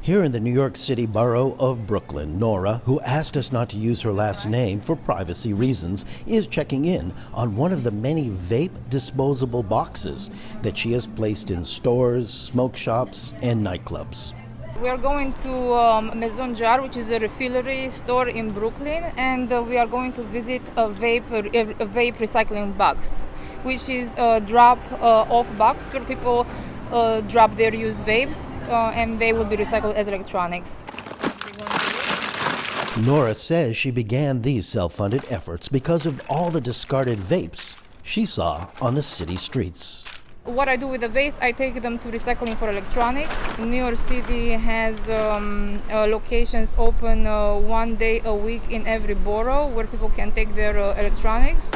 Here in the New York City borough of Brooklyn, Nora, who asked us not to use her last name for privacy reasons, is checking in on one of the many vape disposable boxes that she has placed in stores, smoke shops, and nightclubs. We are going to Maison Jar, which is a refillery store in Brooklyn, and we are going to visit a vape recycling box, which is a drop-off box where people drop their used vapes, and they will be recycled as electronics. Nora says she began these self-funded efforts because of all the discarded vapes she saw on the city streets. What I do with the vapes, I take them to recycling for electronics. New York City has locations open 1 day a week in every borough where people can take their electronics.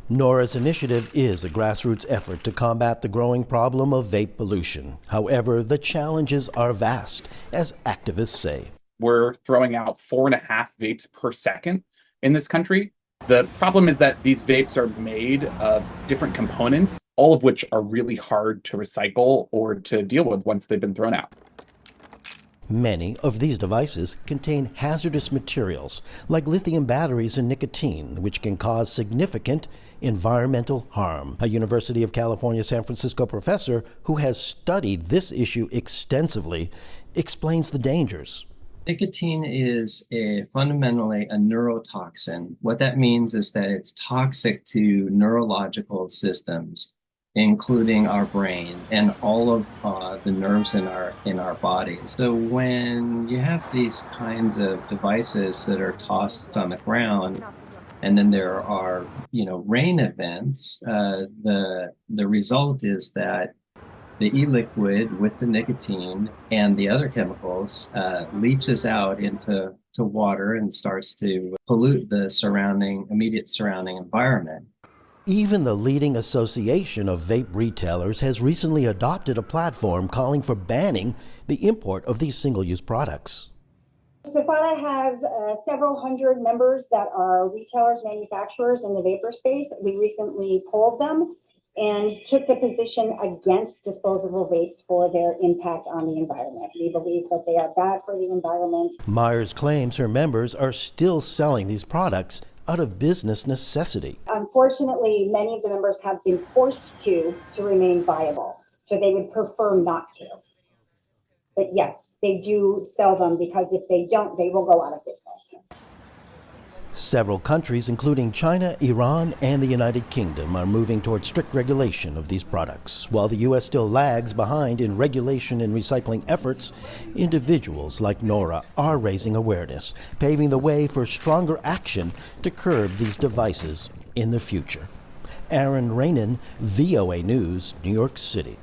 Nora's initiative is a grassroots effort to combat the growing problem of vape pollution. However, the challenges are vast, as activists say. We're throwing out 4.5 vapes per second in this country. The problem is that these vapes are made of different components, all of which are really hard to recycle or to deal with once they've been thrown out. Many of these devices contain hazardous materials like lithium batteries and nicotine, which can cause significant environmental harm. A University of California, San Francisco professor who has studied this issue extensively explains the dangers. Nicotine is fundamentally a neurotoxin. What that means is that it's toxic to neurological systems, including our brain and all of the nerves in our body. So when you have these kinds of devices that are tossed on the ground, and then there are, rain events, the result is that the e-liquid with the nicotine and the other chemicals leaches out into water and starts to pollute the immediate surrounding environment. Even the leading association of vape retailers has recently adopted a platform calling for banning the import of these single-use products. SFATA has several hundred members that are retailers, manufacturers in the vapor space. We recently polled them and took the position against disposable vapes for their impact on the environment. We believe that they are bad for the environment. Myers claims her members are still selling these products out of business necessity. Unfortunately, many of the members have been forced to remain viable, so they would prefer not to. But yes, they do sell them because if they don't, they will go out of business. Several countries, including China, Iran, and the United Kingdom, are moving toward strict regulation of these products. While the U.S. still lags behind in regulation and recycling efforts, individuals like Nora are raising awareness, paving the way for stronger action to curb these devices in the future. Aron Ranen, VOA News, New York City.